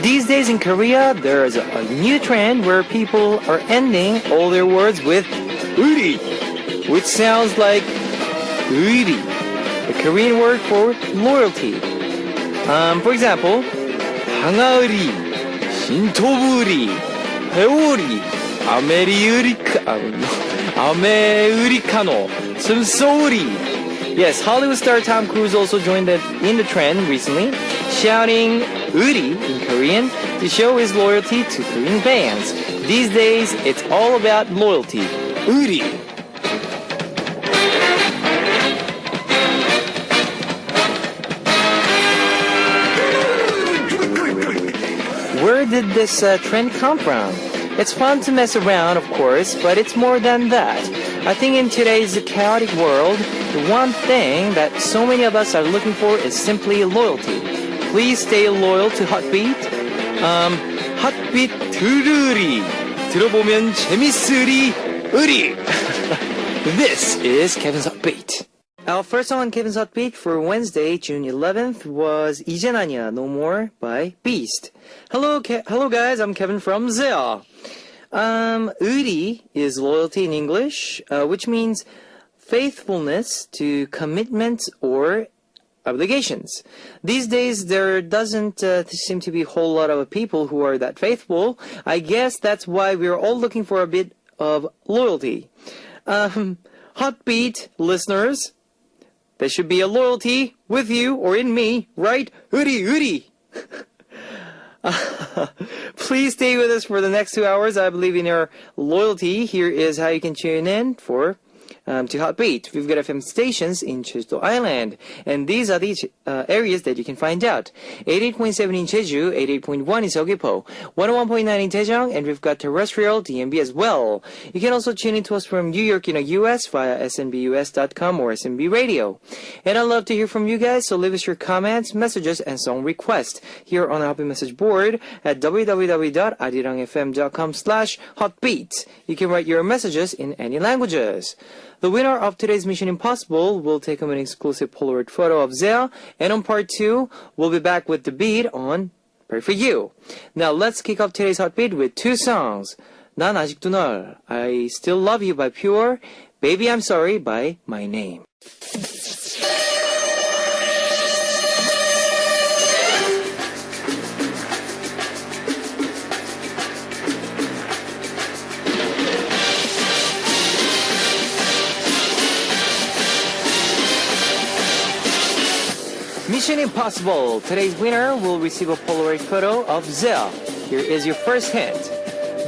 These days in Korea, there's a new trend where people are ending all their words with uri, which sounds like uri, the Korean word for loyalty. For example, 항아리, 신토부리, 회오리, 아메리카노, 숨소리. Yes, Hollywood star Tom Cruise also joined in the trend recently, shouting uri in Korean to show his loyalty to Korean fans. These days, it's all about loyalty. uri. Where did this trend come from? It's fun to mess around, of course, but it's more than that. I think in today's chaotic world, the one thing that so many of us are looking for is simply loyalty. Please stay loyal to Hotbeat. Hotbeat 두루리. 들어보면 재밌으리. 으리. This is Kevin's Hotbeat. Our first song on Kevin's Hotbeat for Wednesday, June 11th was 이젠 아니야, No More by Beast. Hello guys, I'm Kevin from Zea. 의리 is loyalty in English, which means faithfulness to commitments or obligations. These days, there doesn't seem to be a whole lot of people who are that faithful. I guess that's why we're all looking for a bit of loyalty. Hotbeat listeners, there should be a loyalty with you or in me, right? Uri. Please stay with us for the next 2 hours. I believe in your loyalty. Here is how you can tune in to Hotbeat. We've got FM stations in Jeju Island, and these are the areas that you can find out. 88.7 in Jeju, 88.1 in Seogwipo, 101.9 in Daejeong, and we've got terrestrial DMB as well. You can also tune in to us from New York in the US via snbus.com or SNB Radio. And I'd love to hear from you guys, so leave us your comments, messages, and song requests here on our Hotbeat message board at www.arirangfm.com/hotbeat. You can write your messages in any languages. The winner of today's Mission Impossible will take home an exclusive Polaroid photo of Zea, and on part 2, we'll be back with the beat on Pray For You. Now let's kick off today's Hotbeat with 2 songs. 난 아직도 널, I Still Love You by Pure, Baby I'm Sorry by My Name. Mission Impossible. Today's winner will receive a Polaroid photo of Zea. Here is your first hint.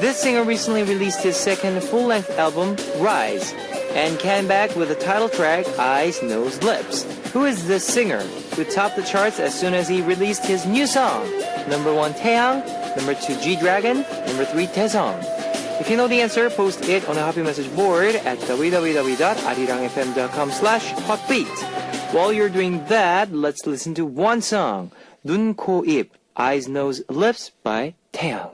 This singer recently released his second full-length album, Rise, and came back with the title track, Eyes, Nose, Lips. Who is this singer who topped the charts as soon as he released his new song? Number 1, Taeyang. Number 2, G-Dragon. Number 3, Taesung. If you know the answer, post it on the Hotbeat message board at www.arirangfm.com/hotbeat. While you're doing that, let's listen to one song, 눈, 코, 입, Eyes, Nose, Lips by Taeyang.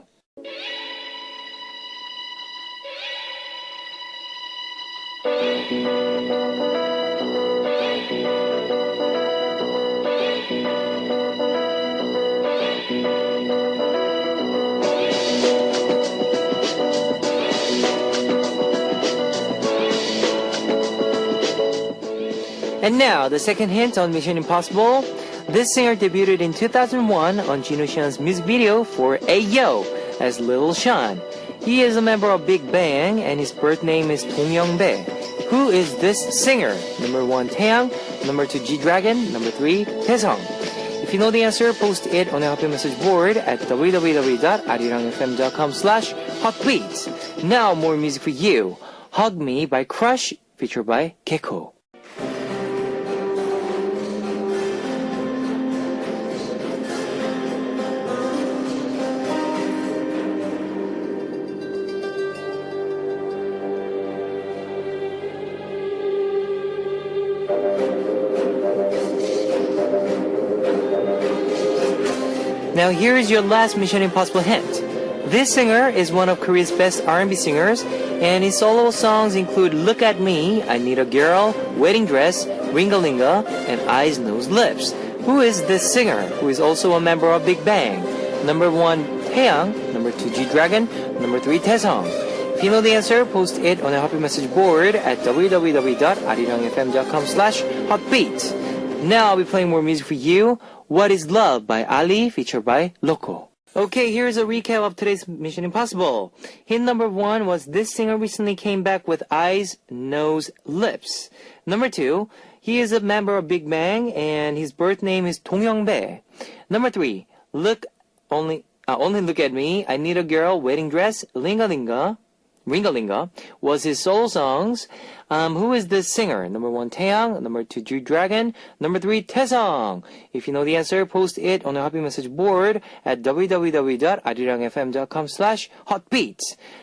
And now, the second hint on Mission Impossible. This singer debuted in 2001 on Jin Woo-sean's music video for Ayo as Little Sean. He is a member of Big Bang, and his birth name is Dong Young-bae. Who is this singer? Number 1, Taeyang. Number 2, G-Dragon. Number 3, Taesung. If you know the answer, post it on the Hotbeat message board at www.arirangfm.com/hotbeat. Now, more music for you. Hug Me by Crush, featured by Gecko. Now here is your last Mission Impossible hint. This singer is one of Korea's best R&B singers, and his solo songs include Look at Me, I Need a Girl, Wedding Dress, Ringa-Linga, and Eyes, Nose, Lips. Who is this singer, who is also a member of Big Bang? Number 1, 태양. Number 2, G-Dragon. Number 3, Taesong. If you know the answer, post it on a Happy Message board at www.arirangfm.com/hotbeat. Now I'll be playing more music for you. What is Love by Ali, featured by Loco. Okay, here's a recap of today's Mission Impossible. Hint number 1 was this singer recently came back with eyes, nose, lips. Number 2, he is a member of Big Bang and his birth name is Dong Hyung-bae. Number 3, only look at me, I need a girl, wedding dress, Linga Linga was his solo songs. Who is this singer? Number 1, Taeyang. Number 2, G-Dragon. Number 3, Taesong. If you know the answer, post it on the Happy Message board at www.arirangfm.com/hotbeat.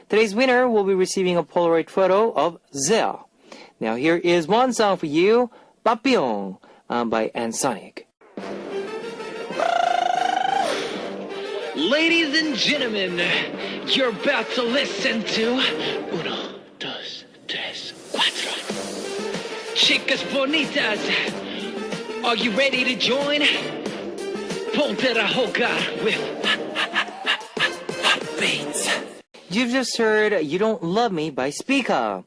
Today's winner will be receiving a Polaroid photo of Zea. Now here is one song for you, Papillon by Ansonic. Ladies and gentlemen, you're about to listen to Uno, Dos, Tres, Cuatro. Chicas bonitas, are you ready to join? Ponte la Hogar with Beats. You've just heard You Don't Love Me by Spica.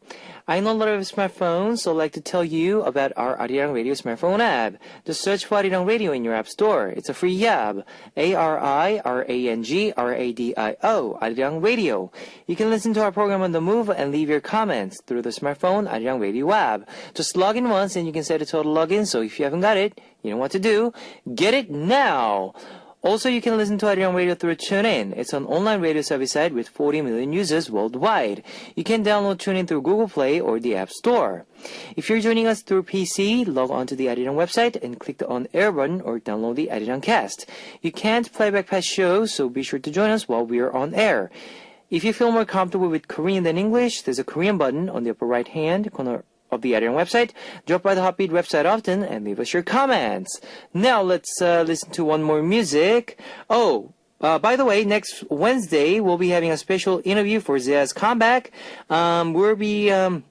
I know a lot of smartphones, so I'd like to tell you about our Arirang Radio smartphone app. Just search for Arirang Radio in your app store. It's a free app. ARIRANGRADIO, Arirang Radio. You can listen to our program on the move and leave your comments through the smartphone Arirang Radio app. Just log in once and you can set a total login, so if you haven't got it, you know what to do. Get it now! Also, you can listen to Arirang Radio through TuneIn. It's an online radio service site with 40 million users worldwide. You can download TuneIn through Google Play or the App Store. If you're joining us through PC, log on to the Arirang website and click the on-air button or download the Arirang Cast. You can't play back past shows, so be sure to join us while we are on air. If you feel more comfortable with Korean than English, there's a Korean button on the upper right-hand corner of the Arirang website. Drop by the Hotbeat website often and leave us your comments. Now let's listen to one more music. By the way, next Wednesday we'll be having a special interview for Zea's comeback. We're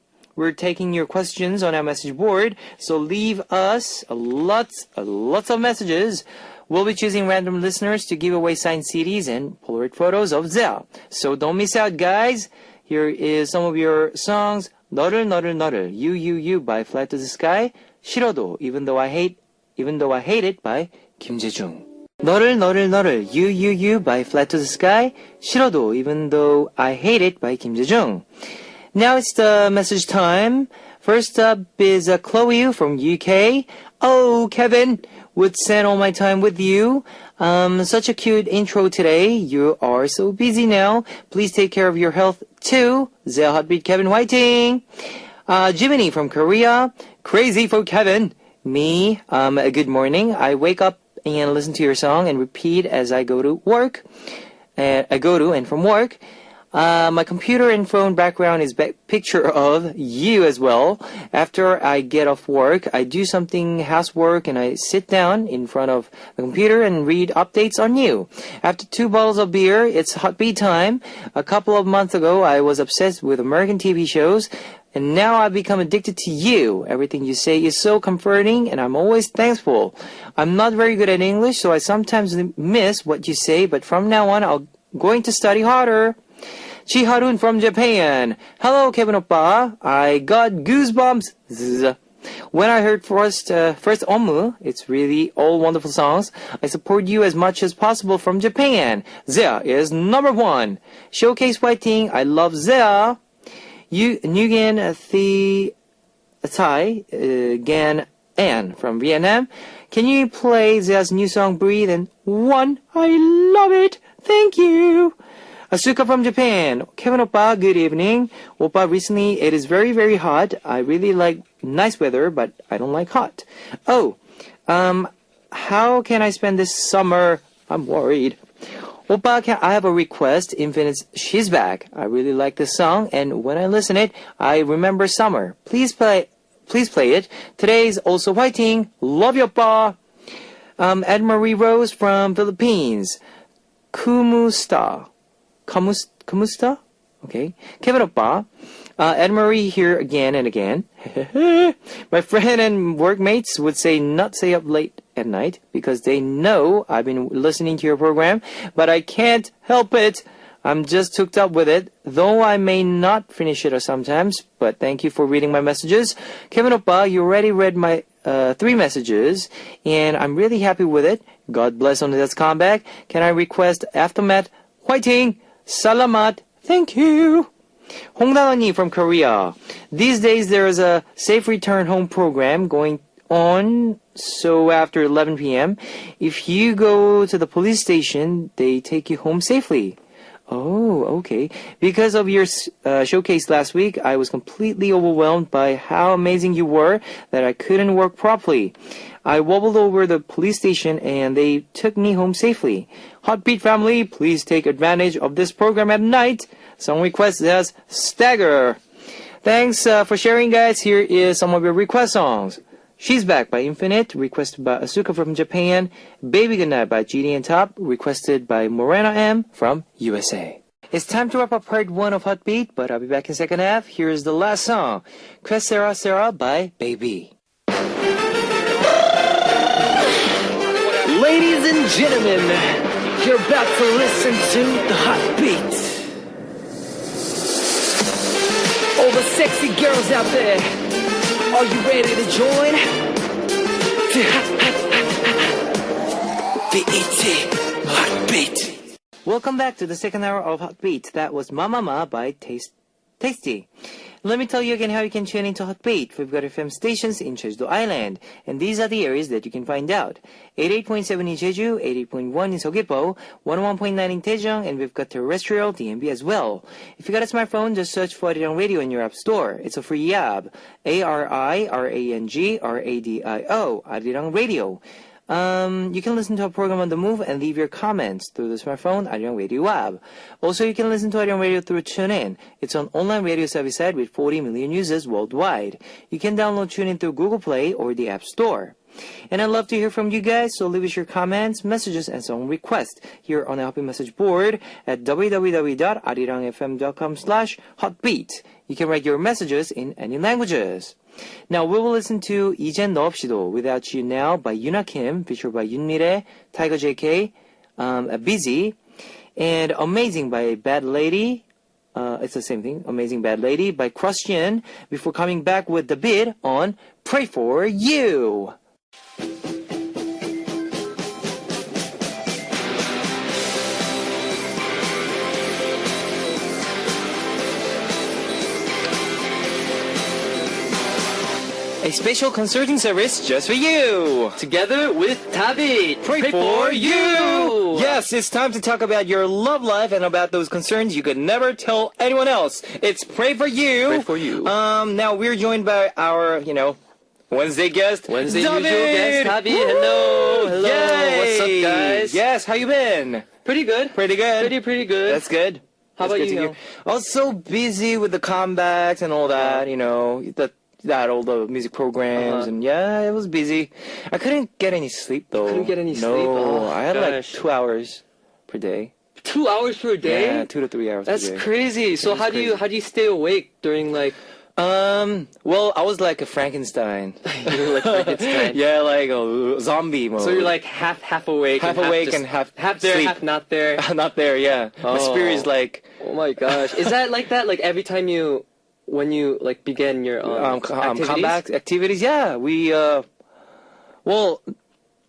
taking your questions on our message board, so leave us lots of messages. We'll be choosing random listeners to give away signed CDs and Polaroid photos of Zea. So don't miss out, guys. Here is some of your songs. 너를 You by Fly to the Sky. 싫어도 even though I hate it by 김재중. 너를 You by Fly to the Sky. 싫어도 even though I hate it by 김재중. Now it's the message time. First up is Chloe from UK. Oh, Kevin, would spend all my time with you. Such a cute intro today. You are so busy now. Please take care of your health too. Zea Hotbeat Kevin Whiting. Jiminy from Korea. Crazy for Kevin. Me. Good morning. I wake up and listen to your song and repeat as I go to work. And from work. My computer and phone background is picture of you as well. After I get off work, I do something housework and I sit down in front of the computer and read updates on you. After 2 bottles of beer, it's Hotbeat time. A couple of months ago, I was obsessed with American TV shows, and now I've become addicted to you. Everything you say is so comforting, and I'm always thankful. I'm not very good at English, so I sometimes miss what you say, but from now on, I'm going to study harder. Chiharun from Japan. Hello, Kevin Oppa. I got goosebumps when I heard first Omu. It's really all wonderful songs. I support you as much as possible from Japan. Zea is number 1. Showcase Whiting. I love Zea. Nguyen Thai Gan An from Vietnam. Can you play Zea's new song Breathe and 1? I love it. Thank you. Asuka from Japan. Kevin Oppa, good evening. Oppa, recently it is very, very hot. I really like nice weather, but I don't like hot. How can I spend this summer? I'm worried. Oppa, I have a request. Infinite's She's Back. I really like this song, and when I listen it, I remember summer. Please play it. Today's also Whiting. Love you, Oppa. Ed Marie Rose from Philippines. Kumusta? Okay. Kevin Oppa. Ed Marie here again and again. My friend and workmates would say not stay up late at night because they know I've been listening to your program, but I can't help it. I'm just hooked up with it, though I may not finish it sometimes, but thank you for reading my messages. Kevin Oppa, you already read my 3 messages, and I'm really happy with it. God bless Onidad's comeback. Can I request Aftermath? Whiting! Salamat! Thank you! Hongdani from Korea. These days there is a safe return home program going on, so after 11 p.m., if you go to the police station, they take you home safely. Oh, okay. Because of your showcase last week, I was completely overwhelmed by how amazing you were that I couldn't work properly. I wobbled over the police station and they took me home safely. Heartbeat family, please take advantage of this program at night. Song request as Stagger. Thanks for sharing, guys. Here is some of your request songs. She's Back by Infinite, requested by Asuka from Japan. Baby Goodnight by GD and Top, requested by Morena M from USA. It's time to wrap up part 1 of Heartbeat, but I'll be back in second half. Here's the last song, Que Sera Sera by Baby. Ladies and gentlemen, you're about to listen to the Heartbeat. All the sexy girls out there, are you ready to join? BET Heartbeat. Welcome back to the second hour of Heartbeat. That was Mama by Tasty. Let me tell you again how you can tune into Heartbeat. We've got FM stations in Jeju Island, and these are the areas that you can find out. 88.7 in Jeju, 88.1 in Seogwipo, 101.9 in Daejeon, and we've got terrestrial DMB as well. If you got a smartphone, just search for Arirang Radio in your app store. It's a free app. ARIRANG Arirang Radio. You can listen to our program on the move and leave your comments through the smartphone Arirang Radio app. Also, you can listen to Arirang Radio through TuneIn. It's an online radio service site with 40 million users worldwide. You can download TuneIn through Google Play or the App Store. And I'd love to hear from you guys, so leave us your comments, messages, and song requests here on our Happy Message board at www.arirangfm.com/heartbeat. You can write your messages in any languages. Now we will listen to 이젠 너 없이도 Without You Now by Yuna Kim, featured by Yoonmire, Tiger JK, Busy, and Amazing by Bad Lady. It's the same thing, Amazing Bad Lady by Christian, before coming back with the bid on Pray For You. A special concerting service just for you. Together with David. Pray for you. Yes, it's time to talk about your love life and about those concerns you could never tell anyone else. It's Pray for You. Pray for you. Now we're joined by our, Wednesday guest. Wednesday David. usual guest, David. Hello. Yay. What's up, guys? Yes, how you been? Pretty good. Pretty good. Pretty good. That's good. How That's about good you? to hear. I was so busy with the comebacks and all that, all the music programs, and it was busy. I couldn't get any sleep though. Couldn't get any no, sleep? Oh, I had gosh. 2 hours per day. 2 hours per day? Yeah, 2 to 3 hours That's per day. crazy. So how do you stay awake during Well, I was like a Frankenstein. you were like Frankenstein? Yeah, like a zombie mode. So you're like half awake, half awake and half there, sleep. half not there. Not there, yeah. My spirit is like Oh my gosh. Is that like that? Like every time when you begin your activities? comeback activities? Yeah, we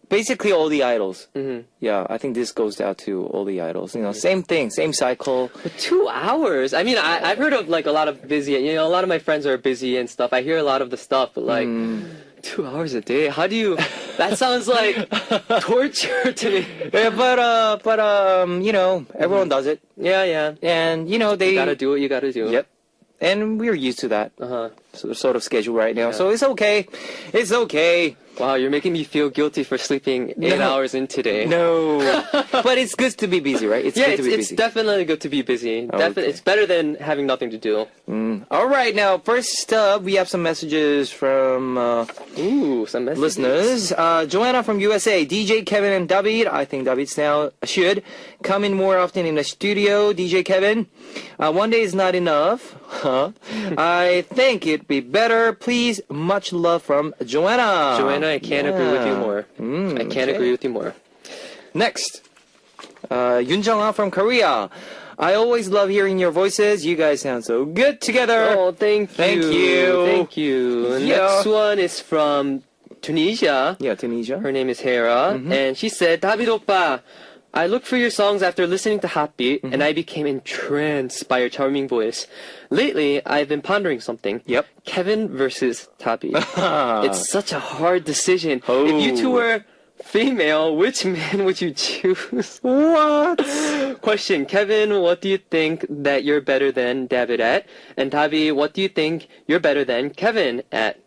basically all the idols. Mm-hmm. Yeah, I think this goes down to all the idols. Same thing, same cycle. But 2 hours. I mean, I've heard of like a lot of busy. A lot of my friends are busy and stuff. I hear a lot of the stuff, but like 2 hours a day. How do you? That sounds like torture to me. Yeah, but everyone does it. Yeah. And they You gotta do what you gotta do. Yep. And we're used to that sort of schedule right now. So it's okay. It's okay. Wow, you're making me feel guilty for sleeping 8 hours in today. No. But it's good to be busy, right? It's good to be busy. It's definitely good to be busy. Okay. It's better than having nothing to do. All right, now, first up, we have some messages from Some messages. listeners. Joanna from USA, DJ Kevin and David. I think David now should come in more often in the studio. DJ Kevin, one day is not enough. I think it'd be better. Please, much love from Joanna. Joanna, I can't agree with you more. I can't agree with you more. Next, Yoon Jung-ah from Korea. I always love hearing your voices. You guys sound so good together. Oh, thank you. Thank you. Thank you. Yeah. Next one is from Tunisia. Yeah, Tunisia. Her name is Hera, and she said, David oppa, I looked for your songs after listening to Heartbeat, and I became entranced by your charming voice. Lately, I've been pondering something. Yep. Kevin versus Tabi. It's such a hard decision. Oh. If you two were female, which man would you choose? What? Question, Kevin, what do you think that you're better than David at? And Tabi, what do you think you're better than Kevin at?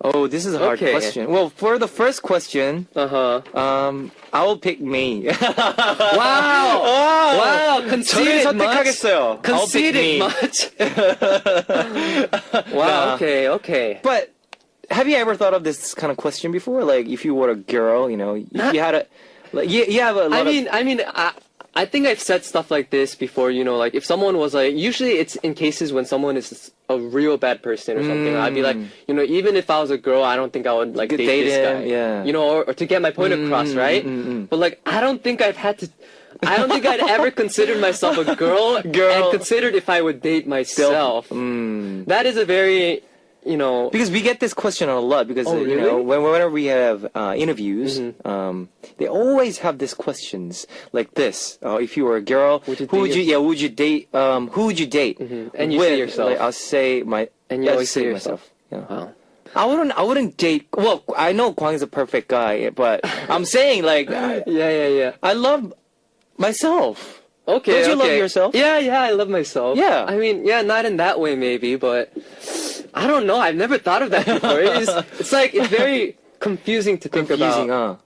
Oh, this is a hard Okay. question. Well, for the first question, Uh-huh. I will pick me. Wow! Wow, 저를 conceited much? 선택하겠어요. I'll pick Conceited me. much? Wow, Nah. okay. But have you ever thought of this kind of question before? Like, if you were a girl, you know, if you had a, like, you have a lot I think I've said stuff like this before, you know, like if someone was like, usually it's in cases when someone is a real bad person or something, I'd be like, you know, even if I was a girl, I don't think I would like date this him, guy. yeah. You know, or to get my point across, right? But like, I don't think I'd ever considered myself a girl and considered if I would date myself. That is a very, you know, because we get this question a lot because Oh, you know really? whenever we have interviews, they always have these questions like this: if you were a girl, Would you who would date you? Yeah, would you date? Who would you date? And you say yourself. Like, I'll say my. And you yeah, always just say myself. Yeah. wow. I wouldn't date. Well, I know Kwang is a perfect guy, but I'm saying like Yeah. I love myself. Okay. Don't you love okay. yourself? Yeah, I love myself. Yeah. I mean, yeah, not in that way maybe, but I don't know. I've never thought of that before. It's like, it's very confusing to think Confusing, about. huh?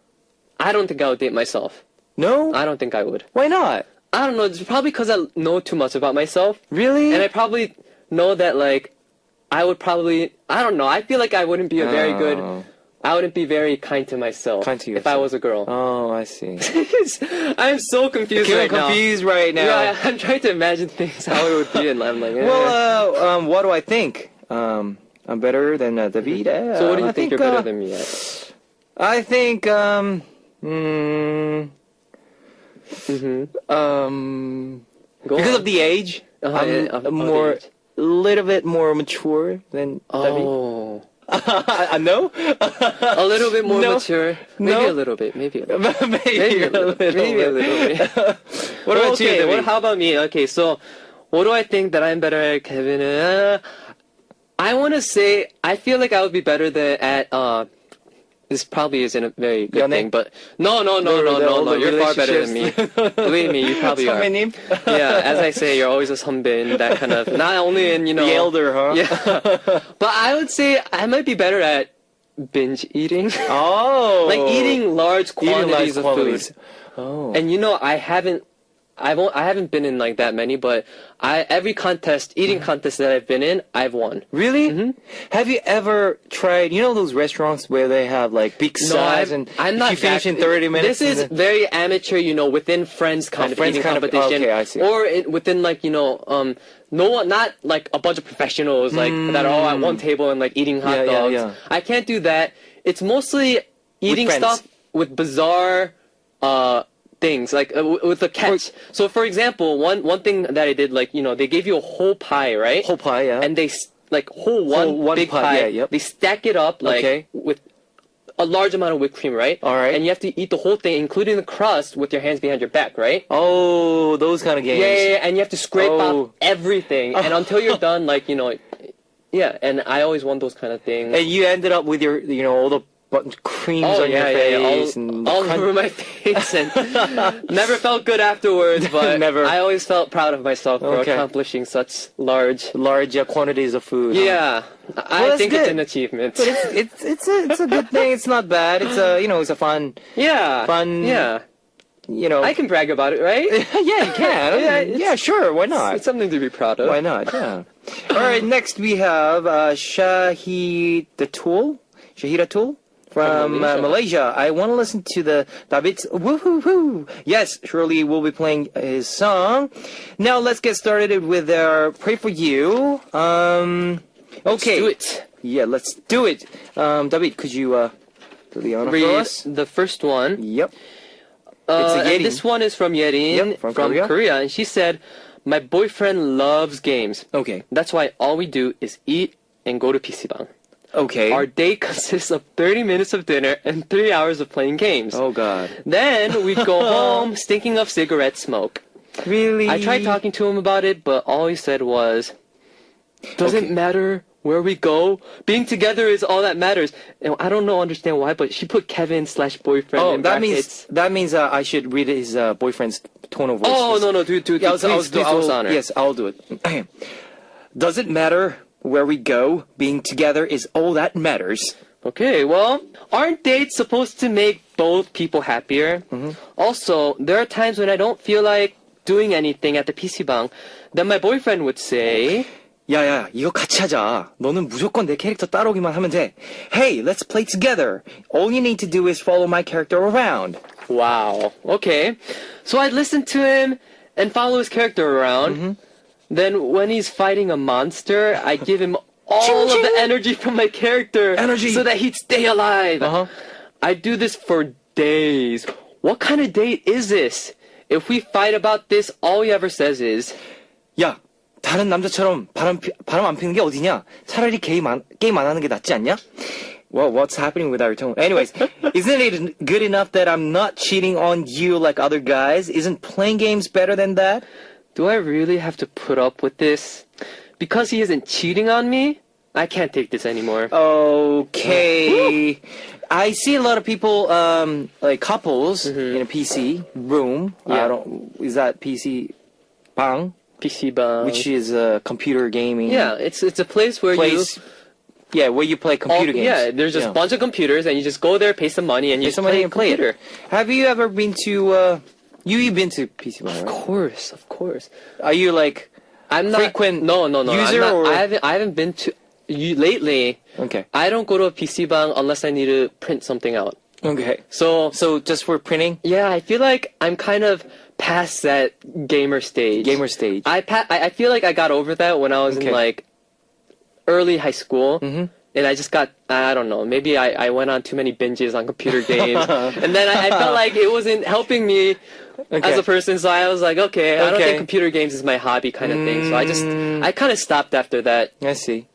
I don't think I would date myself. No. I don't think I would. Why not? I don't know. It's probably because I know too much about myself. Really? And I probably know that, like, I would probably, I don't know. I feel like I wouldn't be a very good, Oh. I wouldn't be very kind to myself. Kind to if I yourself. was a girl. Oh, I see. I'm so confused I'm right now. confused right now. Yeah, I'm trying to imagine things, how it would be, and I'm like, eh. Well, what do I think? I'm better than David. So what do you I think you're better than me at? I think, Go because on. of the age, I'm of the more, age. little bit more mature than David. Oh, No? a little bit more No. mature. Maybe No. a little bit. Maybe a little. Maybe a little bit. Maybe a little bit. What about you, okay, David? how about me? Okay, so what do I think that I'm better at, Kevin? I want to say I feel like I would be better than at. This probably isn't a very good 연애? thing, but no. all the You're far better than me. Believe me, you probably are. 선배님? Yeah, as I say, you're always a 선배 in that kind of, not only in, you know. The elder, huh? Yeah. But I would say I might be better at binge eating. Oh. Like eating large Eating quantities large of quantities. food. Oh. And you know, I haven't been in like that many, but every eating contest that I've been in, I've won. Really? Have you ever tried, you know those restaurants where they have like big size and I'm not you finish that- in 30 minutes? This is and then- very amateur, you know, within friends kind of friends eating kind of- competition. okay, I see. Or within like, you know, no one, not like a bunch of professionals like that are all at one table and like eating hot Yeah, yeah, dogs. yeah. I can't do that. It's mostly eating friends. stuff with bizarre things, like with a catch. So for example, one thing that I did, like, you know, they gave you a whole pie, right? Whole pie, yeah. And they like one big pie, pie. yeah, yep. They stack it up like Okay. with a large amount of whipped cream, right? All right. And you have to eat the whole thing, including the crust, with your hands behind your back, right? Oh, those kind of games. Yeah. And you have to scrape Oh. out everything, and until you're done, like, you know, yeah. And I always want those kind of things. And you ended up with your, you know, all the creams on your face and all over my face, and never felt good afterwards. But Never. I always felt proud of myself for Okay. accomplishing such large. large quantities of food. Yeah, I that's think it's good. an achievement. But it's a good thing. It's not bad. It's a, you know, it's a fun, Yeah, fun- Yeah, you know. I can brag about it, right? yeah, you can. Yeah, yeah, sure. Why not? It's something to be proud of. Why not? Yeah. All right. Next we have Shahida Tool from Malaysia. Malaysia. I want to listen to the David's woo-hoo-hoo. Yes, surely we'll be playing his song. Now let's get started with our Pray For You. Okay. Do it. Yeah, let's do it. David, could you Liana for read us? the first one. Yep. It's a And Yerin. this one is from Yerin Yep, from Korea. and she said, "My boyfriend loves games. Okay. That's why all we do is eat and go to PC방. Okay. Our day consists of 30 minutes of dinner and 3 hours of playing games. Oh God. Then we'd go home stinking of cigarette smoke. Really? I tried talking to him about it, but all he said was, doesn't Okay. matter where we go. Being together is all that matters." And I don't understand why, but she put Kevin/boyfriend Oh, in that brackets. means I should read his boyfriend's tone of voice. Oh, no, do Yeah, please do honor. Yes, I'll do it. Does it matter where we go? Being together is all that matters. Okay, well, aren't dates supposed to make both people happier? Also, there are times when I don't feel like doing anything at the PC방. Then my boyfriend would say, 야야, 이거 같이 하자. 너는 무조건 내 캐릭터 따라오기만 하면 돼. Hey, let's play together. All you need to do is follow my character around. wow, okay. So I'd listen to him and follow his character around. Then when he's fighting a monster, I give him all of the energy from my character. Energy. So that he'd stay alive. Uh-huh. I do this for days. What kind of date is this? If we fight about this, all he ever says is, 야, 다른 남자처럼 바람 안 피는 게 어디냐? 차라리 게임 안 하는 게 낫지 않냐? Well, what's happening with our tone? Anyways, isn't it good enough that I'm not cheating on you like other guys? Isn't playing games better than that? do I really have to put up with this? Because he isn't cheating on me? I can't take this anymore. Okay. I see a lot of people, like couples in a PC room. Yeah. Is that PC bang? PC방. Which is computer gaming. Yeah, it's a place where Place. you... Yeah, where you play computer games. Yeah, there's just a bunch of computers and you just go there, pay some money, and you just somebody play can play computer. it. Have you ever been to? You've been to PC Bang, Of right? course. Are you like I'm not frequent No. user I'm not, or? I haven't been to lately. Okay. I don't go to a PC bang unless I need to print something out. Okay. So So just for printing, yeah, I feel like I'm kind of past that gamer stage. gamer stage. I feel like I got over that when I was Okay. in like early high school. Mhm. And I just got, I don't know, maybe I went on too many binges on computer games. And then I felt like it wasn't helping me as a person. So I was like, okay, I don't Okay. think computer games is my hobby kind of thing. So I kind of stopped after that. I see.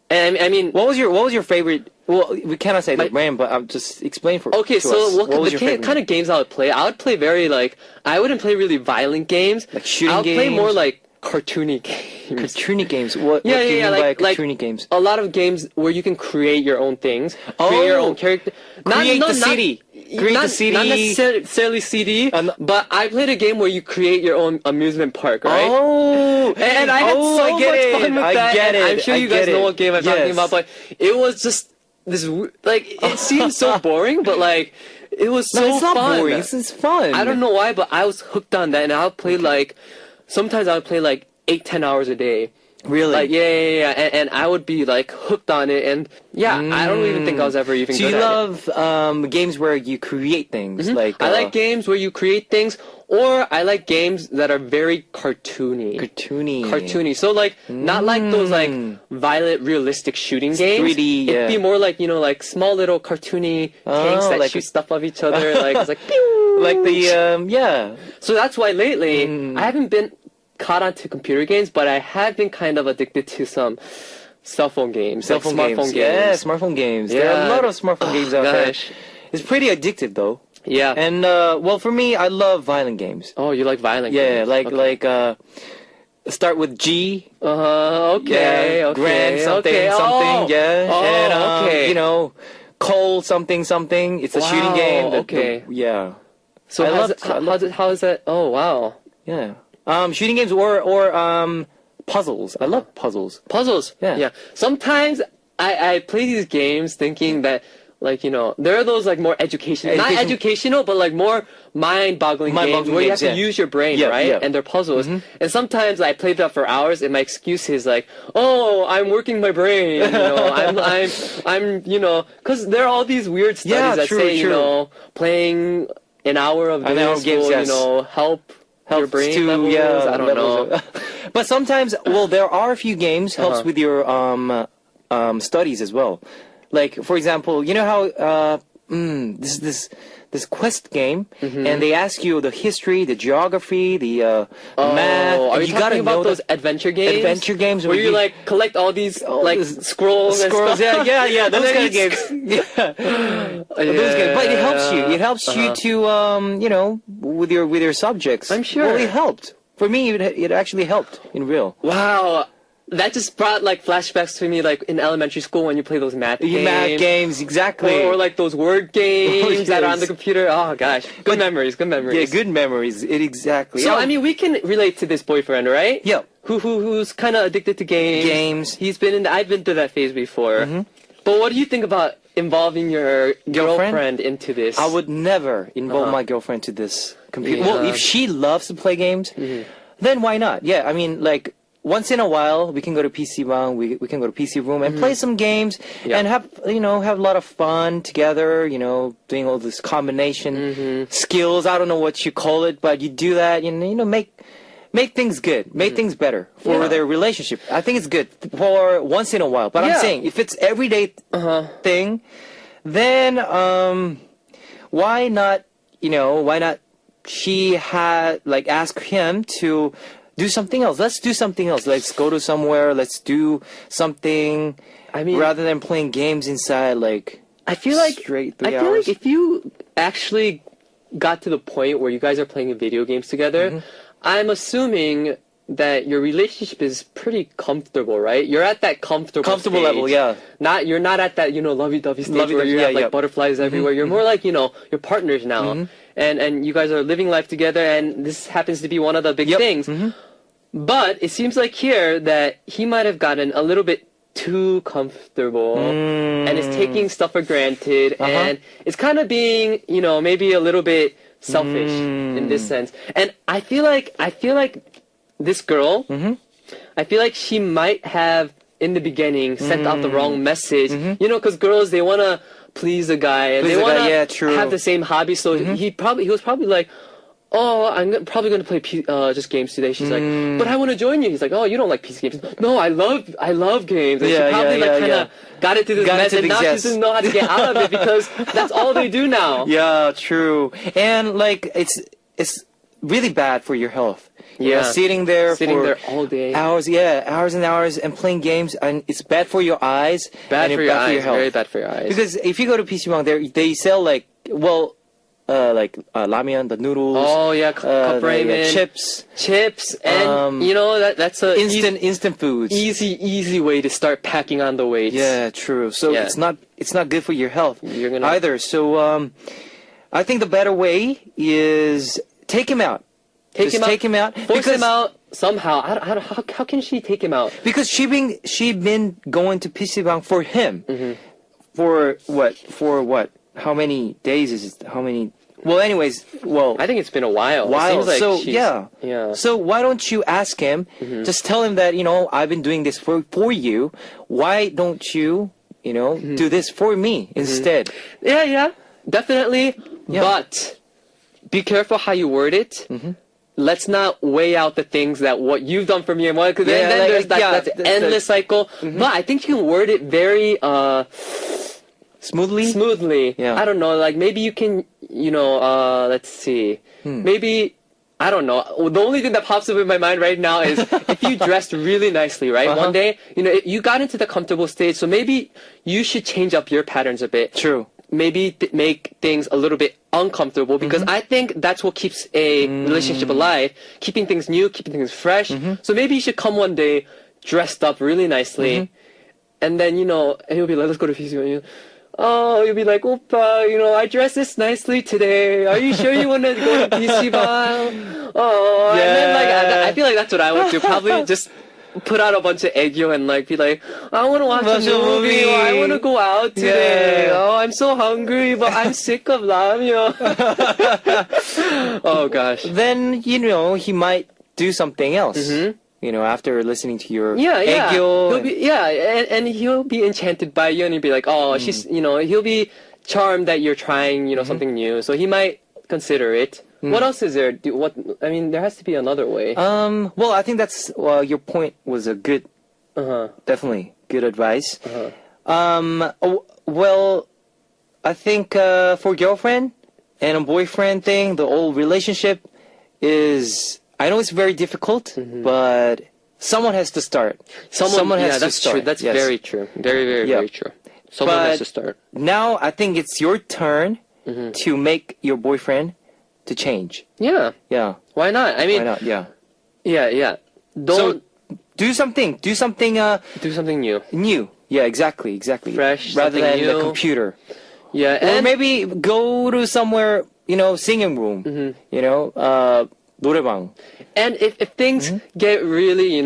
And I mean, What was your favorite? Well, we cannot say the My- brand, but I'm just explain for. okay, to so us. what was the your favorite? kind of games I would play? I would play very like, I wouldn't play really violent games. Like shooting I would play more games? like cartoony games. cartoony games? What? Yeah, what do you yeah, mean like- by like- cartoony games? A lot of games where you can create your own things, create your Oh, own character, create the city. Create not, the city. not necessarily CD, but I played a game where you create your own amusement park, right? Oh, And I had so I get much it. fun with I that. get and it. I'm sure I you guys get know it. what game I'm talking Yes. about, but it was just this like it seems so boring, but like it was so No, it's not fun. boring. It's fun. I don't know why, but I was hooked on that, and I would play like sometimes I would play like 8-10 hours a day. Really? Like yeah, and I would be like hooked on it, and yeah, I don't even think I was ever even So good you at love games where you create things, it. like I like games where you create things, or I like games that are very cartoony. cartoony. Cartoony. So like not like those like violent realistic shooting games. 3D, It'd yeah. be more like, you know, like small little cartoony tanks that like shoot stuff of each other. Like it's like pew! like the yeah. So that's why lately I haven't been caught onto computer games, but I have been kind of addicted to some cell phone games, like smartphone games. Yeah, smartphone games. There are a Yeah. lot of smartphone games out there. Gosh. It's pretty addictive though. Yeah. And well, for me, I love violent games. Oh, you like violent Yeah, games? like start with G. Okay, Yeah, okay, Grand something okay. something. Oh. Yeah, Oh, and okay. you know, Cole something something. It's a shooting Wow, game. okay. Yeah. So I love- how is that? Oh, wow. Yeah. Shooting games or puzzles. I love puzzles. Puzzles. Yeah. Sometimes I play these games thinking that, like, you know, there are those like more educational, not educational, but like more mind-boggling games Mind-boggling where you games, have to yeah. use your brain, Yeah, right? yeah. Mm-hmm. And they're puzzles. And sometimes I play that for hours, and my excuse is like, "Oh, I'm working my brain." You know, I'm, you know, because there are all these weird studies Yeah, that true, say, you true. know, playing an hour of An hour this of games, will, yes. you know, help your Helps brain to, levels. yeah, I don't know. levels. But sometimes, well, there are a few games helps with your studies as well. Like, for example, you know how this quest game, and they ask you the history, the geography, the math. Are and you gotta talking about know those adventure games? adventure games where you like collect all these like scrolls and scrolls? stuff? Yeah, those And kind then of games. Yeah. Those games. But it helps you. It helps you to with your subjects. I'm sure. Well, it helped. For me, it actually helped in real. Wow. That just brought like flashbacks to me, like in elementary school when you play those math games. Math games, exactly. Or like those word games that are on the yes. computer. Oh gosh, good memories, good memories. Yeah, good memories. It exactly. So I mean, we can relate to this boyfriend, right? Yeah. Who's kind of addicted to games. Games. I've been through that phase before. But what do you think about involving your girlfriend into this? I would never involve my girlfriend to this computer. Yeah. Well, if she loves to play games, then why not? Yeah, I mean, like, once in a while, we can go to PC Bang, we can go to PC Room and play some games and have a lot of fun together, doing all this combination skills. I don't know what you call it, but you do that, make things good, make things better for their relationship. I think it's good for once in a while. But I'm saying, if it's everyday thing, then why not she ask him to do something else. Let's do something else. Let's go to somewhere. Let's do something. I mean, rather than playing games inside, I feel like straight 3 I feel hours. like if you actually got to the point where you guys are playing video games together, I'm assuming that your relationship is pretty comfortable, right? You're at that comfortable level, stage. yeah. You're not at that lovey-dovey stage where Lovey-dovey, you have yeah. butterflies everywhere. You're more like you're partners now, and you guys are living life together. And this happens to be one of the big things. But it seems like here that he might have gotten a little bit too comfortable and is taking stuff for granted, and it's kind of being, maybe a little bit selfish in this sense. And I feel like this girl, I feel like she might have in the beginning sent out the wrong message, because girls, they want to please the guy and they want to have the same hobby. So he was probably like, oh, I'm probably going to play just games today. She's like, but I want to join you. He's like, oh, you don't like PC games. No, I love games. And she probably kind of got into this mess, and now she doesn't know how to get out of it because that's all they do now. Yeah, true. And it's really bad for your health. Sitting there all day, hours and hours, and playing games, and it's bad for your eyes. Bad for your eyes. Your health. Very bad for your eyes. Because if you go to PC Bang, they sell ramen, the noodles. Oh yeah, cup ramen, chips, and that's a instant foods. Easy way to start packing on the weight. Yeah, true. So it's not good for your health either. So I think the better way is take him out. Take him out. Force him out somehow. How can she take him out? Because she been going to PC Bang for him. For what? How many days is it? How many? Well, anyways, I think it's been a while. It seems like so yeah. So why don't you ask him? Just tell him that I've been doing this for you. Why don't you do this for me instead? Yeah, definitely. Yeah. But be careful how you word it. Let's not weigh out the things that what you've done for me and what, because then there's that's an endless cycle. But I think you can word it very smoothly. Yeah. I don't know, like maybe you can, let's see. Maybe, I don't know. The only thing that pops up in my mind right now is if you dressed really nicely, right? One day, you got into the comfortable stage, so maybe you should change up your patterns a bit. True. Maybe make things a little bit uncomfortable, because I think that's what keeps a relationship alive, keeping things new, keeping things fresh. So maybe you should come one day dressed up really nicely, and then, and he'll be like, let's go to PC. Oh, you'll be like, Oppa, I dressed this nicely today. Are you sure you want to go to PC Bang? Oh, and then I feel like that's what I would do. Probably just put out a bunch of eggyo and be like, I want to watch a movie, or I want to go out today. Yeah. Oh, I'm so hungry, but I'm sick of ramyeon. Oh gosh. Then he might do something else. After listening to your eggyo. eggyo. And he'll be enchanted by you, and he'll be like, oh, she's, he'll be charmed that you're trying, something new. So he might consider it. What else is there? There has to be another way. Well, I think that's your point was a good, definitely good advice. Well, I think for girlfriend and a boyfriend thing, the old relationship is. I know it's very difficult, but someone has to start. Someone has to that's start. true. That's Yes. very true. Very, very, Yeah. very true. Someone has But to start. now I think it's your turn to make your boyfriend to change. Yeah. Yeah. Why not? I mean, Why not? Yeah. yeah. Don't Do something. Do something do something new. new. Yeah, exactly. Fresh, Rather something than the new. computer. Yeah, Or and maybe go to somewhere, singing room. 노래방. And if things get really,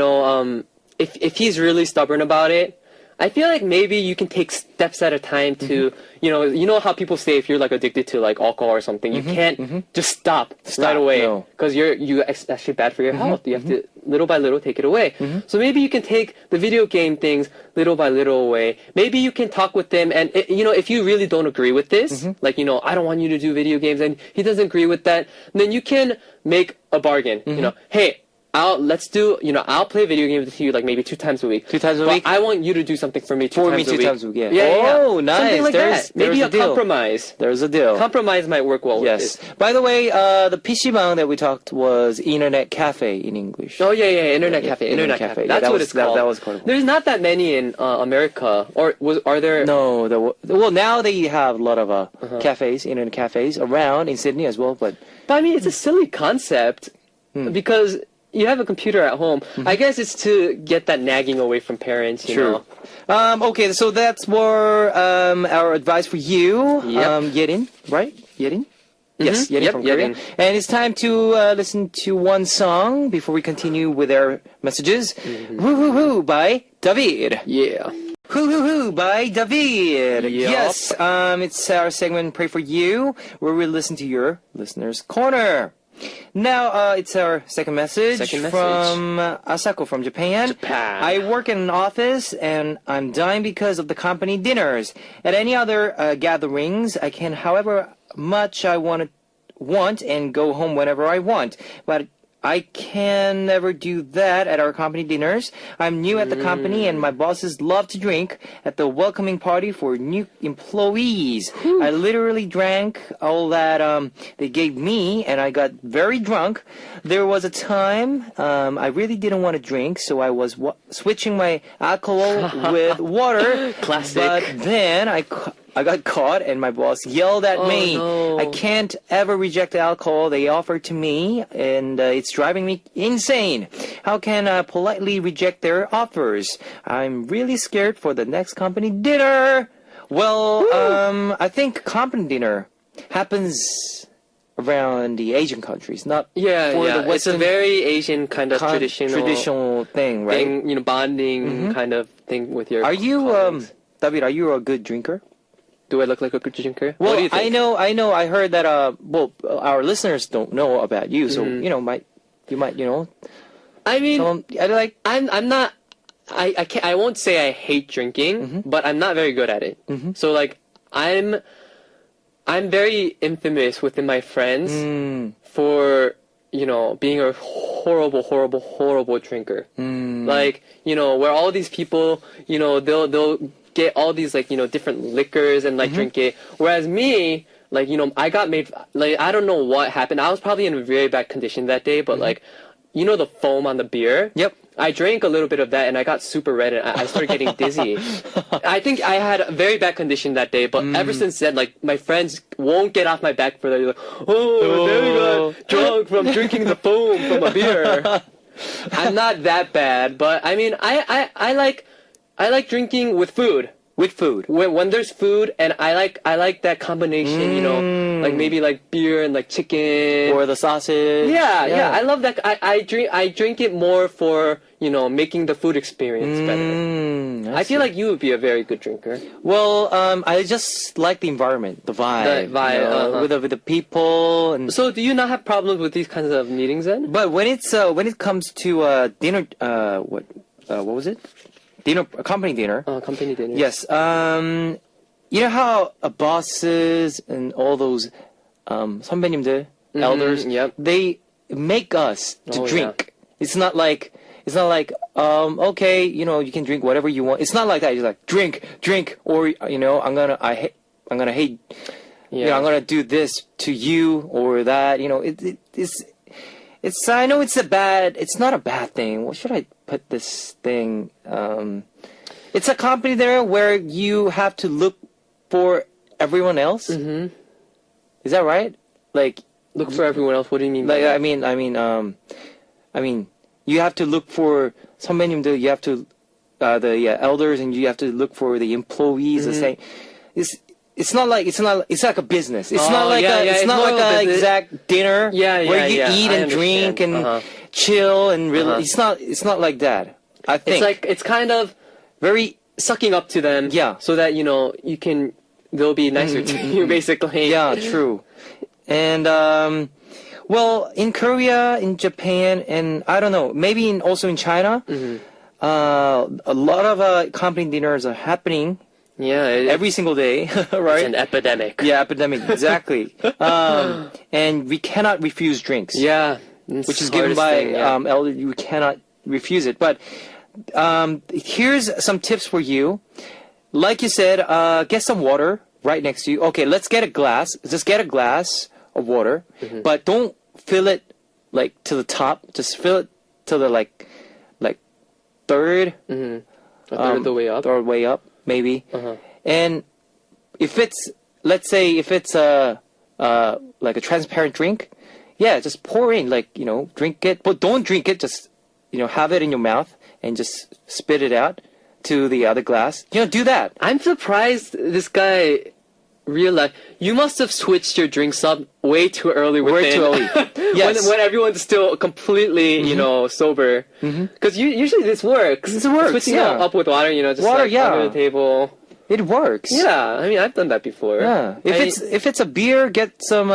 if he's really stubborn about it, I feel like maybe you can take steps at a time to, you know how people say if you're like addicted to like alcohol or something, you can't just stop right away no. because it's actually bad for your health. You have to little by little take it away. So maybe you can take the video game things little by little away. Maybe you can talk with them, and if you really don't agree with this, like I don't want you to do video games, and he doesn't agree with that, then you can make a bargain. Hey. Let's do, I'll play video games with you like maybe 2 times a week. 2 times a But week? I want you to do something for me two times a week. Yeah. Yeah. Oh, nice. Something like There's that. Maybe a a deal. compromise. There's a deal. Compromise might work well with Yes. this. By the way, the PC방 that we talked was internet cafe in English. Oh, yeah. Internet cafe. Internet cafe. cafe. Yeah, That's that what was- it's called. that was called. There's not that many in America. Or are there? No, well now they have a lot of Uh-huh. cafes, internet cafes around in Sydney as well. But But I mean, it's a silly concept because you have a computer at home. I guess it's to get that nagging away from parents, you know. Okay, so that's more our advice for you. Yep. Yerin, right? Yerin. Yes, Yerin Yep, from Korea. Yerin. And it's time to listen to one song before we continue with our messages. Woo Hoo Hoo by David. Yeah. Hoo Hoo Hoo by David. Yup. Yes, it's our segment Pray For You, where we listen to your listener's corner. Now, it's our second message, from Asako from Japan. I work in an office and I'm dying because of the company dinners. At any other gatherings, I can, however much I want and go home whenever I want. But I can never do that at our company dinners. I'm new at the company and my bosses love to drink at the welcoming party for new employees. I literally drank all that they gave me and I got very drunk. There was a time I really didn't want to drink, so I was switching my alcohol with water. Classic. But then I got caught and my boss yelled at me. No. I can't ever reject the alcohol they offered to me and it's driving me insane. How can I politely reject their offers? I'm really scared for the next company dinner. Well, I think company dinner happens around the Asian countries, not for the It's a Western very Asian kind of traditional thing, right? thing, bonding kind of thing with your Are you, colleagues. David, are you a good drinker? Do I look like a good drinker? Well, what do you think? I know. I heard that. Our listeners don't know about you, so you might, I mean, tell them. I'm not. I can't. I won't say I hate drinking, but I'm not very good at it. So like, I'm very infamous within my friends for being a horrible drinker. Like where all these people they'll get all these different liquors and drink it, whereas me I got made I don't know what happened. I was probably in a very bad condition that day, but the foam on the beer. Yep. I drank a little bit of that and I got super red and I started getting dizzy. I think I had a very bad condition that day, but ever since then, my friends won't get off my back for that. They're like, oh, there you got drunk from drinking the foam from a beer. I'm not that bad, but I mean, I like drinking with food. with food. When there's food, and I like that combination, like maybe beer and chicken Or the sausage. Yeah, I love that. I drink it more for making the food experience better. I feel like you would be a very good drinker. Well, I just like the environment, the vibe, The vibe, with the people, and So do you not have problems with these kinds of meetings then? but when it comes to dinner, what was it? Dinner, company dinner. Company dinners. Yes. You know how bosses and all those 선배님들, elders, yep. they make us to Oh, drink. It's not like okay, you can drink whatever you want. It's not like that. It's like drink, or I hate. Yeah. You know, I'm gonna do this to you or that. You know, it's. I know it's a bad. It's not a bad thing. What should I put this thing? It's a company there where you have to look for everyone else. Mm-hmm. Is that right? Like, Look for everyone else. What do you mean? by like that? I mean, you have to look for 선배님들. You have to the elders, and you have to look for the employees. The same. It's not like it's like a business. It's not like it's not more like of a an business. exact dinner Yeah, where you yeah, eat I and drink and understand. chill and really. It's not like that. I think It's like it's kind of very sucking up to them. Yeah. So that they'll be nicer to you, basically. yeah, true. And well, in Korea, in Japan, and I don't know, maybe also in China, a lot of company dinners are happening Yeah. every single day, right? It's an epidemic. Yeah, epidemic, exactly. And we cannot refuse drinks. Yeah. Which is given by elder. You cannot refuse it. But here's some tips for you. Like you said, get some water right next to you. Okay, let's get a glass. Just get a glass of water, but don't fill it like to the top. Just fill it to the like third. A third of the way up. Third way up, maybe. Uh-huh. And if it's, let's say, if it's like a transparent drink, yeah, just pour in, like, you know, drink it, but don't drink it. Just, you know, have it in your mouth and just spit it out to the other glass. You know, do that. I'm surprised this guy realized you must have switched your drinks up way too early. Way too early. Yes. when everyone's still completely, sober. Because usually this works. This works, Switching yeah. up with water, just Water, like yeah. under the table. It works. Yeah, I mean I've done that before. Yeah. If it's a beer, get some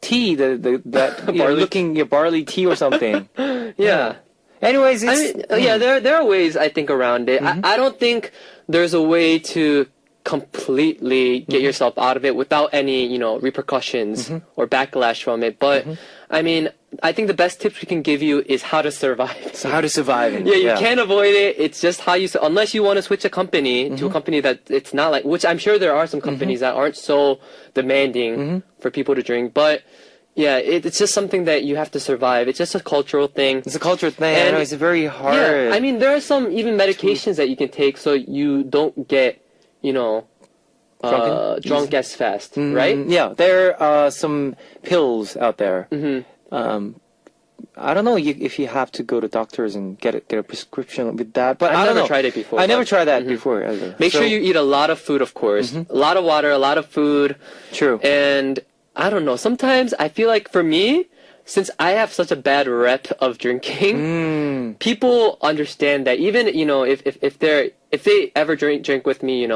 tea. That Barley. barley tea or something. Yeah. Anyways, I it's mean, there are ways I think around it. I don't think there's a way to completely get yourself out of it without any, repercussions or backlash from it. But I mean, I think the best tips we can give you is how to survive. so how to survive. Yeah, you can't avoid it. It's just how you, unless you want to switch a company to a company that it's not like, which I'm sure there are some companies that aren't so demanding for people to drink. But yeah, it's just something that you have to survive. It's just a cultural thing. It's a cultural thing. I And- know it's very hard. Yeah, I mean, there are some even medications that you can take so you don't get, drunk as fast, right? Yeah, there are some pills out there. I don't know if you have to go to doctors and get a prescription with that, but I've I don't never know. tried it before, I never but- tried that before either. Make sure you eat a lot of food, of course. A lot of water, a lot of food. True. And I don't know, sometimes I feel like for me, since I have such a bad rep of drinking, people understand that even, if they ever drink with me,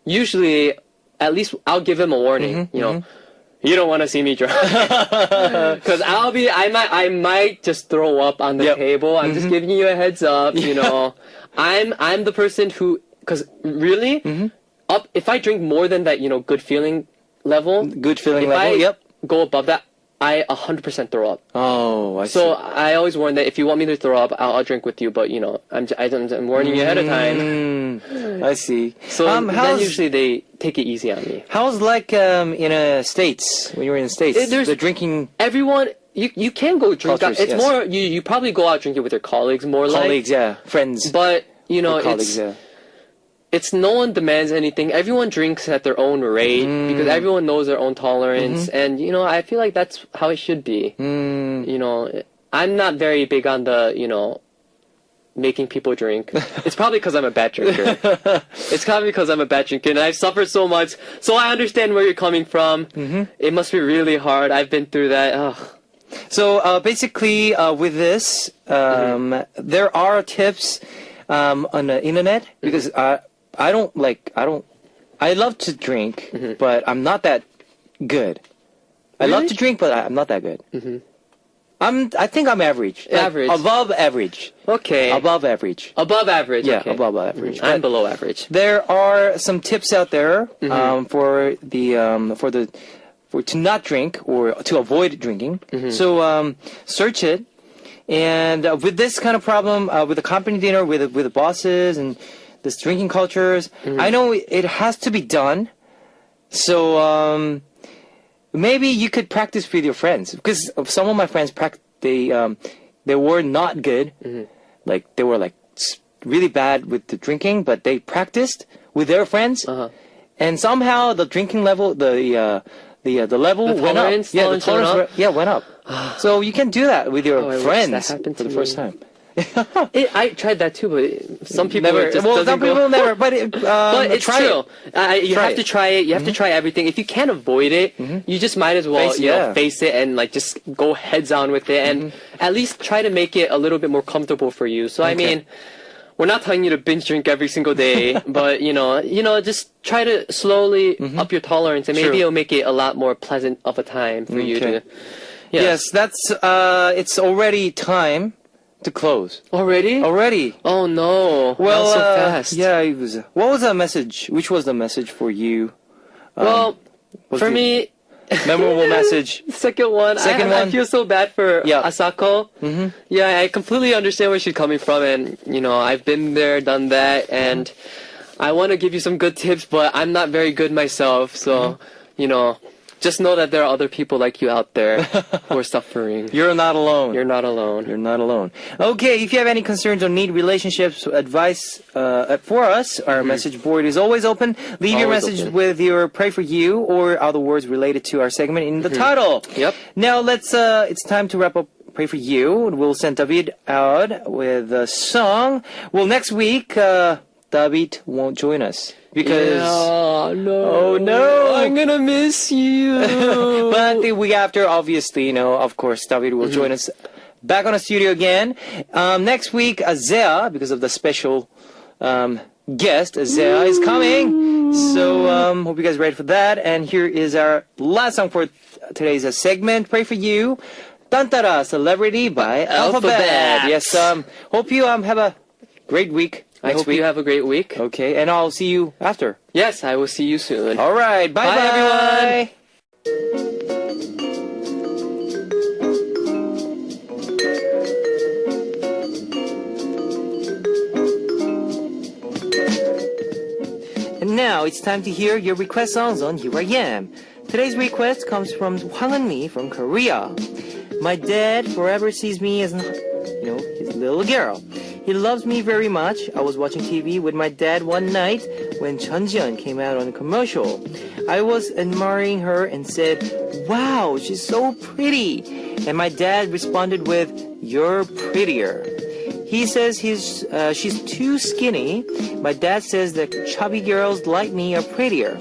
usually at least I'll give them a warning, you don't want to see me drunk. Cause I might just throw up on the Yep. table. I'm just giving you a heads up, I'm the person who, cause really, if I drink more than that, good feeling level, Good feeling if level. I Yep. go above that, I 100% throw up. Oh, I see. So I always warn that if you want me to throw up, I'll drink with you. But I'm warning you ahead of time. I see. So then how's usually they take it easy on me. how's like in States when you were in the States? There's- the drinking Everyone, you can go drink out. Cultures, It's yes. more you probably go out drinking with your colleagues more colleagues, yeah, friends, like. But colleagues, yeah. it's no one demands anything. Everyone drinks at their own rate because everyone knows their own tolerance, and I feel like that's how it should be. I'm not very big on the making people drink. It's probably because I'm a bad drinker. It's probably because I'm a bad drinker, and I've suffered so much. So I understand where you're coming from. It must be really hard. I've been through that. Ugh. So basically, with this, there are tips on the internet because I love to drink, but I'm not that good. I love Really? to drink, but I'm not that good. I think I'm average. Like, Average. above average. Okay. Above average. Above average. Yeah, okay. above average. I'm But below average. there are some tips out there for to not drink or to avoid drinking. So search it. And with this kind of problem, with the company dinner, with the bosses and this drinking cultures, I know it has to be done, So maybe you could practice with your friends, because some of my friends they were not good. Like they were like really bad with the drinking, but they practiced with their friends, and somehow the drinking level, the level The went up. tolerance Yeah, the went up? tolerance went up. So you can do that with your I wish friends that happened for to the first me. time. I tried that too, but some people Never. it just Well, doesn't some go. people never. But But it's try true. You Try have to it. try it. You have to try everything. If you can't avoid it, you just might as well, Face it, yeah. face it and like just go heads on with it, and at least try to make it a little bit more comfortable for you. So I Okay. mean, we're not telling you to binge drink every single day, but just try to slowly up your tolerance, and maybe True. it'll make it a lot more pleasant of a time for you Okay. to. Yeah. Yes, that's it's already time to close. Already? Already. Oh no! Well, Not so fast. yeah, it was. What was the message? Which was the message for you? Well, was for the me, memorable message. second one. Second I one. feel so bad for Yeah. Asako. Mm-hmm. Yeah, I completely understand where she's coming from, and I've been there, done that, and I want to give you some good tips, but I'm not very good myself. So, just know that there are other people like you out there who are suffering. You're not alone. You're not alone. You're not alone. Okay, if you have any concerns or need relationships advice for us, our message board is always open. Leave your Always message open. with your pray for you or other words related to our segment in the title. Yep. Now it's time to wrap up Pray for You. We'll send David out with a song. Well, next week, David won't join us because... Yeah, no. Oh, no. I'm gonna miss you. But the week after, obviously, of course, David will join us back on the studio again. Next week, Azea, because of the special guest, Azea is coming. So, hope you guys are ready for that. And here is our last song for today's segment, Pray for You. Tantara, Celebrity by Alphabet. Yes, hope you have a great week I next hope week. you have a great week. Okay, and I'll see you after. Yes, I will see you soon. All right, bye Bye, everyone. And now it's time to hear your request songs on Here I Am. Today's request comes from Hwang Eun-mi from Korea. My dad forever sees me as, his little girl. He loves me very much. I was watching TV with my dad one night when Chun Ji-yeon came out on a commercial. I was admiring her and said, "Wow, she's so pretty." And my dad responded with, "You're prettier." He says she's too skinny. My dad says that chubby girls like me are prettier.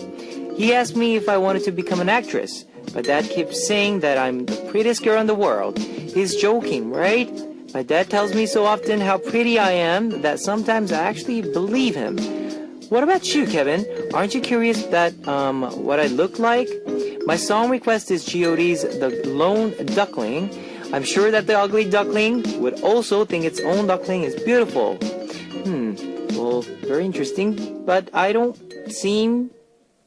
He asked me if I wanted to become an actress. My dad keeps saying that I'm the prettiest girl in the world. He's joking, right? My dad tells me so often how pretty I am that sometimes I actually believe him. What about you, Kevin? Aren't you curious that what I look like? My song request is G.O.D's The Lone Duckling. I'm sure that the ugly duckling would also think its own duckling is beautiful. Well, very interesting, but I don't seem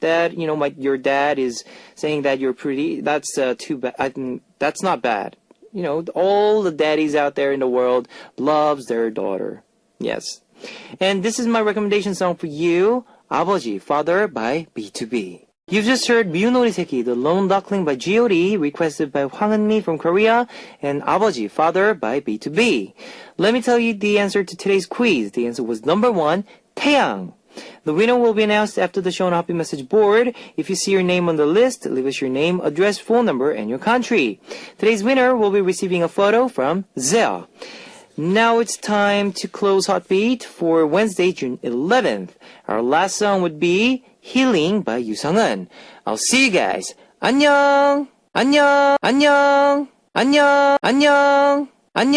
that, your dad is saying that you're pretty. That's too bad. I think that's not bad. All the daddies out there in the world loves their daughter. Yes. And this is my recommendation song for you, 아버지, Father by B2B. You've just heard 미운오리새끼, The Lone Duckling by G.O.D, requested by Hwang Eun-mi from Korea, and 아버지, Father by B2B. Let me tell you the answer to today's quiz. The answer was number 1, 태양. The winner will be announced after the show on Happy Message board. If you see your name on the list, leave us your name, address, phone number, and your country. Today's winner will be receiving a photo from Zea. Now it's time to close Heartbeat for Wednesday, June 11th. Our last song would be Healing by Yoo Sung-eun. I'll see you guys. 안녕! 안녕! 안녕! 안녕! 안녕! 안녕!